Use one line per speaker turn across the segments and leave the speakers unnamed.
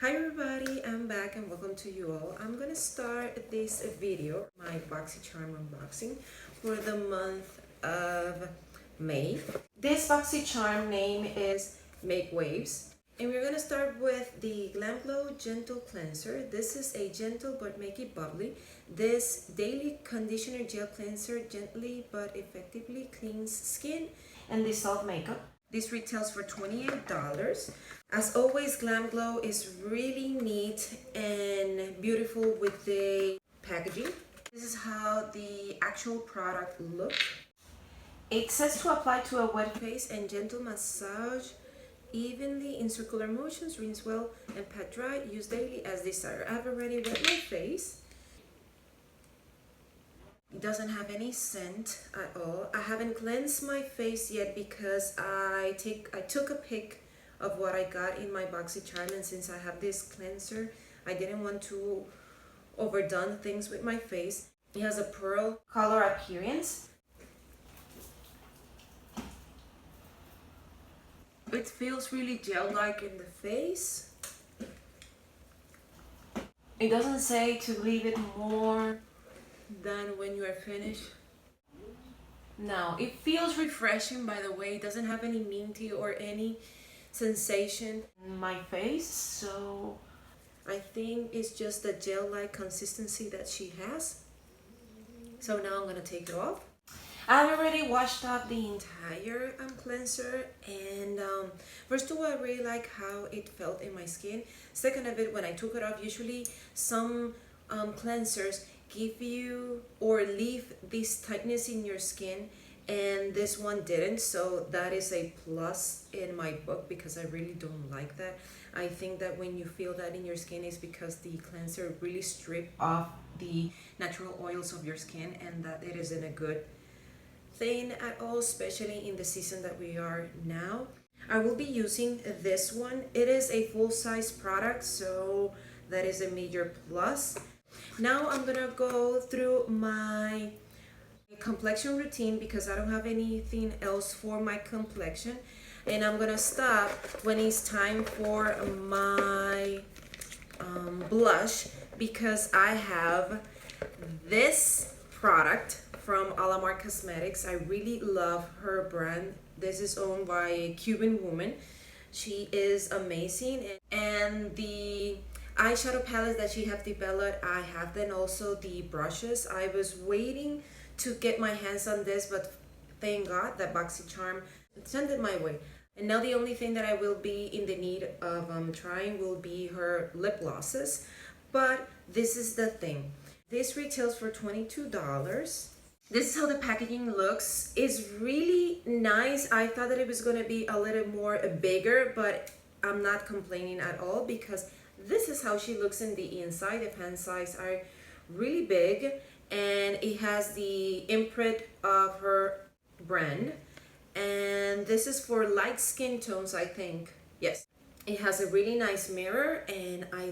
Hi everybody, I'm back and welcome to you all. I'm gonna start this video, my Boxycharm unboxing for the month of May. This Boxycharm name is Make Waves. And we're gonna start with the Glamglow Gentle Cleanser. This is a gentle but make it bubbly. This daily conditioner gel cleanser gently but effectively cleans skin and dissolve makeup. This retails for $28. As always, Glamglow is really neat and beautiful with the packaging. This is how the actual product looks. It says to apply to a wet face and gentle massage evenly in circular motions, rinse well and pat dry, use daily as desired. I've already wet my face. It doesn't have any scent at all. I haven't cleansed my face yet because I took a pic of what I got in my Boxycharm, and since I have this cleanser, I didn't want to overdone things with my face. It has a pearl color appearance. It feels really gel-like in the face. It doesn't say to leave it more than when you are finished. Now, it feels refreshing, by the way. It doesn't have any minty or any sensation in my face, so I think it's just the gel-like consistency that she has. So now I'm gonna take it off. I've already washed off the entire cleanser, and first of all, I really like how it felt in my skin. Second of it, when I took it off, usually some cleansers give you or leave this tightness in your skin, and this one didn't, so that is a plus in my book because I really don't like that. I think that when you feel that in your skin is because the cleanser really stripped off the natural oils of your skin, and that it isn't a good thing at all, especially in the season that we are now. I will be using this one. It is a full-size product, so that is a major plus. Now I'm gonna go through my complexion routine because I don't have anything else for my complexion, and I'm gonna stop when it's time for my blush because I have this product from Alamar Cosmetics. I really love her brand. This is owned by a Cuban woman. She is amazing, and the eyeshadow palette that she have developed, I have. Then also the brushes. I was waiting to get my hands on this, but thank God that Boxycharm sent it my way. And now the only thing that I will be in the need of trying will be her lip glosses. But this is the thing. This retails for $22. This is how the packaging looks. It's really nice. I thought that it was going to be a little more bigger, but I'm not complaining at all because this is how she looks in the inside. The pen size are really big, and it has the imprint of her brand. And this is for light skin tones, I think. Yes. It has a really nice mirror, and I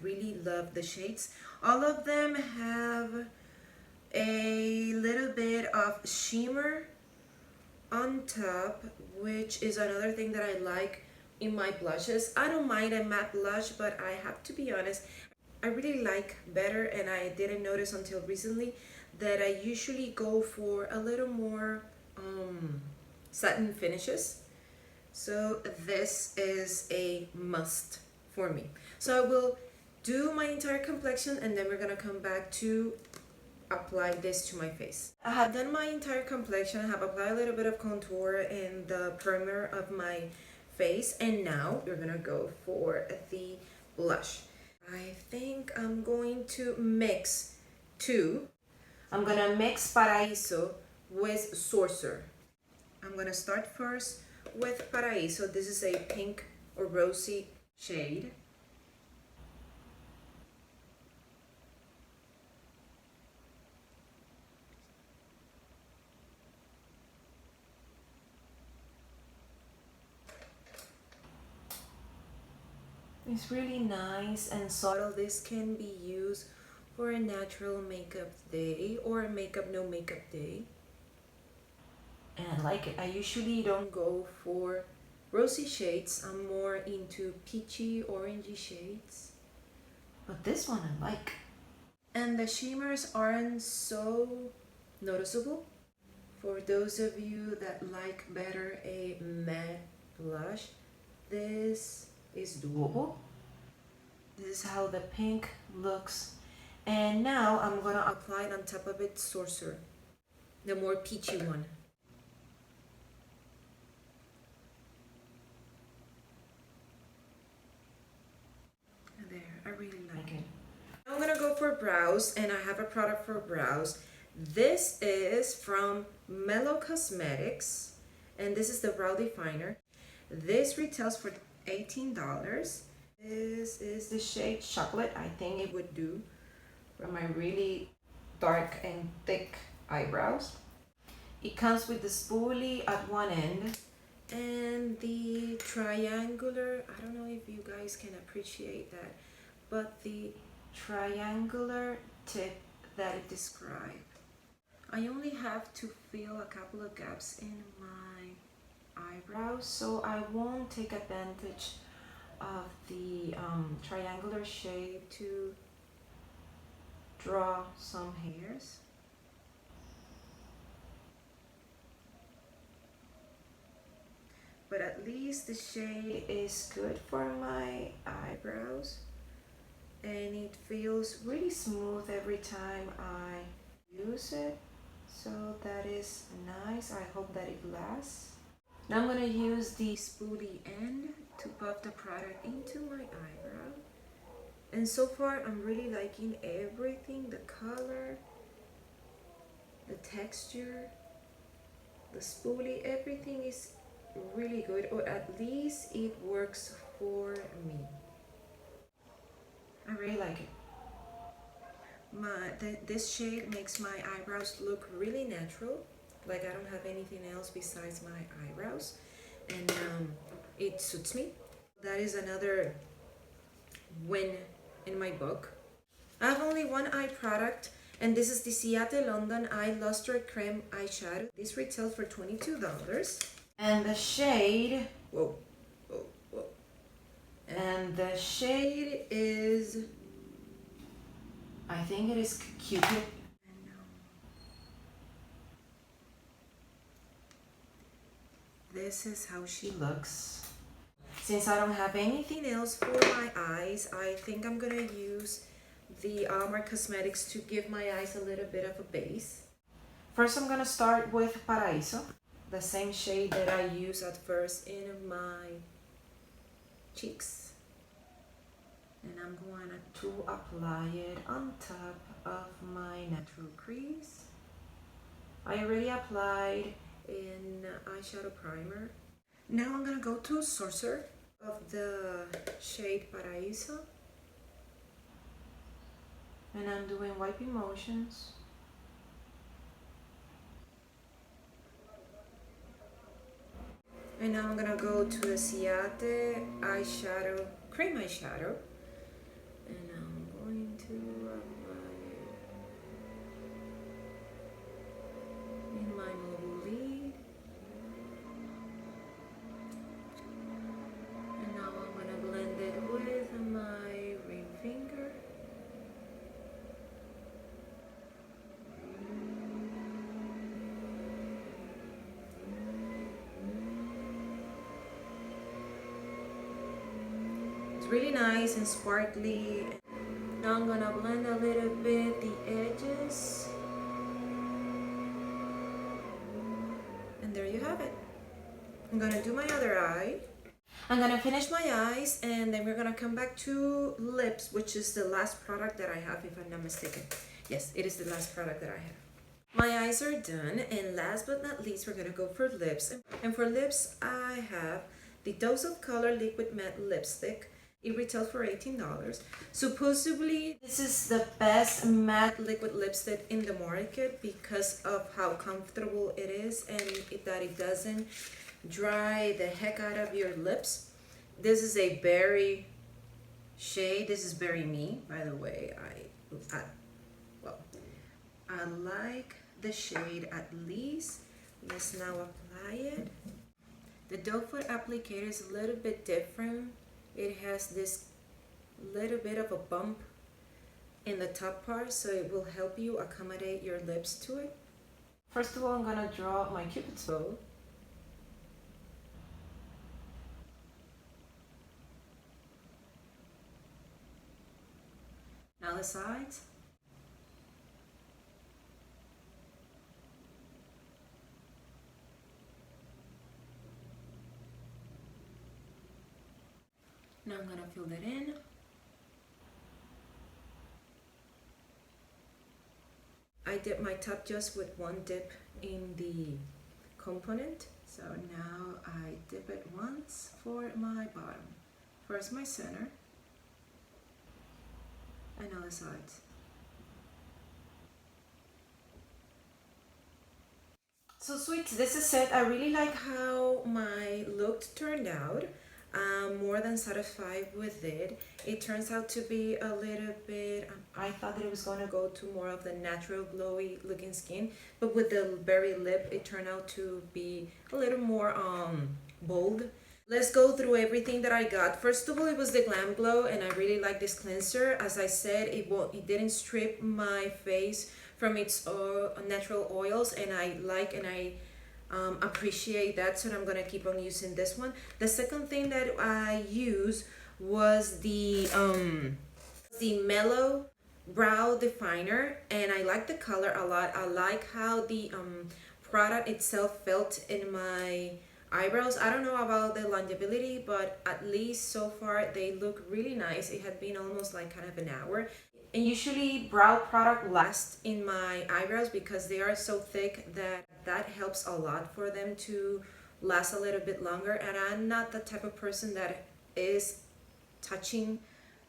really love the shades. All of them have a little bit of shimmer on top, which is another thing that I like in my blushes. I don't mind a matte blush, but I have to be honest, I really like better, and I didn't notice until recently that I usually go for a little more satin finishes. So this is a must for me. So I will do my entire complexion, and then we're gonna come back to apply this to my face. I have done my entire complexion. I have applied a little bit of contour and the primer of my face, and now we're gonna go for the blush. I think I'm going to mix two. I'm gonna mix Paraíso with Sorcerer. I'm gonna start first with Paraíso. This is a pink or rosy shade. It's really nice and subtle. This can be used for a natural makeup day or a makeup no makeup day. And I like it. I usually don't go for rosy shades. I'm more into peachy, orangey shades. But this one I like. And the shimmers aren't so noticeable. For those of you that like better a matte blush, this is doable. This is how the pink looks. And now I'm gonna apply it on top of it Sorcerer, the more peachy one. There, I really like it. I'm gonna go for brows, and I have a product for brows. This is from Mellow Cosmetics, and this is the brow definer. This retails for $18. This is the shade Chocolate. I think it would do for my really dark and thick eyebrows. It comes with the spoolie at one end and the triangular, I don't know if you guys can appreciate that, but the triangular tip that it describes. I only have to fill a couple of gaps in my eyebrows, so I won't take advantage of the triangular shape to draw some hairs. But at least the shade is good for my eyebrows, and it feels really smooth every time I use it, so that is nice. I hope that it lasts. Now I'm going to use the spoolie end to buff the product into my eyebrow. And so far I'm really liking everything, the color, the texture, the spoolie, everything is really good, or at least it works for me. I really like it. This shade makes my eyebrows look really natural, like I don't have anything else besides my eyebrows, and it suits me. That is another win in my book. I have only one eye product, and this is the Ciate London Eye Luster Creme Eyeshadow. This retails for $22. And the shade, whoa. And the shade is, I think it is Cupid. This is how she looks. Since I don't have anything else for my eyes, I think I'm gonna use the Alamar Cosmetics to give my eyes a little bit of a base. First, I'm gonna start with Paraíso, the same shade that I used at first in my cheeks. And I'm going to apply it on top of my natural crease. I already applied an eyeshadow primer. Now I'm gonna go to Sorcerer of the shade Paraíso. And I'm doing wiping motions. And now I'm gonna go to the Ciate eyeshadow, cream eyeshadow. And I'm going to apply it in my mobile lid. And now I'm gonna blend it with my ring finger. Really nice and sparkly. Now I'm gonna blend a little bit the edges, and there you have it. I'm gonna do my other eye. I'm gonna finish my eyes, and then we're gonna come back to lips, which is the last product that I have, if I'm not mistaken. Yes, it is the last product that I have. My eyes are done, and last but not least, we're gonna go for lips. And for lips, I have the Dose of Color Liquid Matte Lipstick. It retails for $18. Supposedly, this is the best matte liquid lipstick in the market because of how comfortable it is, and that it doesn't dry the heck out of your lips. This is a berry shade. This is Berry Me, by the way. I like the shade at least. Let's now apply it. The doe foot applicator is a little bit different. It has this little bit of a bump in the top part, so it will help you accommodate your lips to it. First of all, I'm gonna draw my cupid's bow. Now the sides. Now I'm gonna fill that in. I dip my top just with one dip in the component. So now I dip it once for my bottom. First my center, and now the sides. So sweets, this is it. I really like how my look turned out. I'm more than satisfied with it. It turns out to be a little bit, I thought that it was going to go to more of the natural glowy looking skin, but with the berry lip it turned out to be a little more bold. Let's go through everything that I got. First of all, it was the Glamglow, and I really like this cleanser. As I said, it didn't strip my face from its natural oils, and I appreciate that, so I'm gonna keep on using this one. The second thing that I used was the Mellow brow definer, and I like the color a lot. I like how the product itself felt in my eyebrows. I don't know about the longevity, but at least so far they look really nice. It had been almost like kind of an hour. And usually brow product lasts in my eyebrows because they are so thick that helps a lot for them to last a little bit longer. And I'm not the type of person that is touching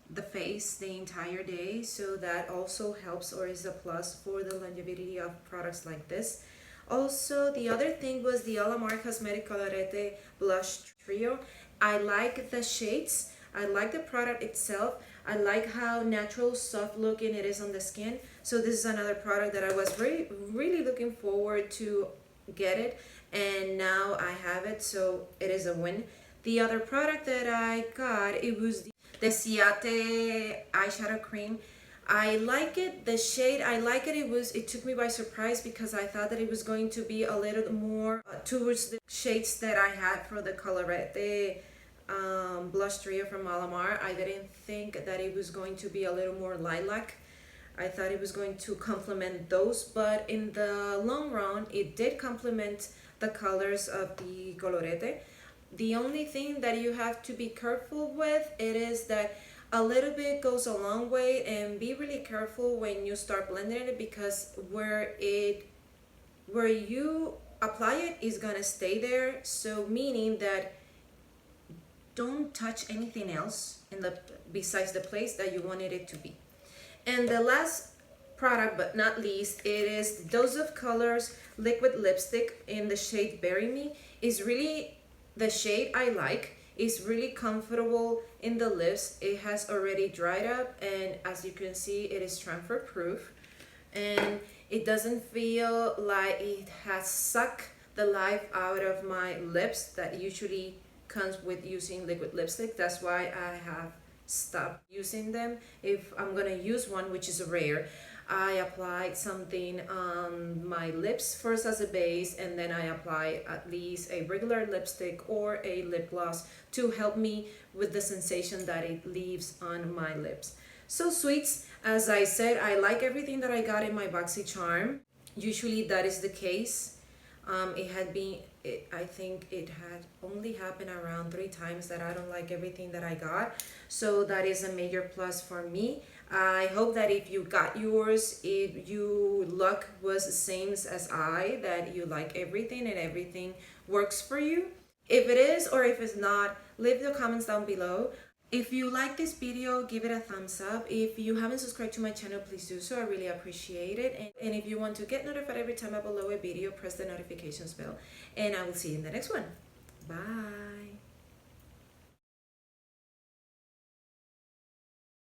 the face the entire day, so that also helps or is a plus for the longevity of products like this. Also, the other thing was the Alamar Cosmetic Colorete Blush Trio. I like the shades. I like the product itself. I like how natural, soft looking it is on the skin. So this is another product that I was really looking forward to get it, and now I have it, so it is a win. The other product that I got, it was the Ciate eyeshadow cream. I like it, the shade, I like it. It took me by surprise because I thought that it was going to be a little more towards the shades that I had for the Colorete blush trio from Alamar. I didn't think that it was going to be a little more lilac. I thought it was going to complement those, but in the long run it did complement the colors of the Colorete. The only thing that you have to be careful with it is that a little bit goes a long way, and be really careful when you start blending it, because where you apply it is gonna stay there. So meaning that don't touch anything else besides the place that you wanted it to be. And the last product but not least, it is Dose of Colors liquid lipstick in the shade Bury Me. Is really the shade I like. It's really comfortable in the lips. It has already dried up, and as you can see, it is transfer proof, and it doesn't feel like it has sucked the life out of my lips that usually comes with using liquid lipstick. That's why I have stopped using them. If I'm gonna use one, which is rare, I applied something on my lips first as a base, and then I apply at least a regular lipstick or a lip gloss to help me with the sensation that it leaves on my lips. So sweets, as I said, I like everything that I got in my Boxycharm. Usually that is the case. I think it had only happened around 3 times that I don't like everything that I got. So that is a major plus for me. I hope that if you got yours, if your luck was the same as I, that you like everything and everything works for you. If it is, or if it's not, leave the comments down below. If you like this video, give it a thumbs up. If you haven't subscribed to my channel, please do so. I really appreciate it. And if you want to get notified every time I upload a video, press the notifications bell. And I will see you in the next one. Bye.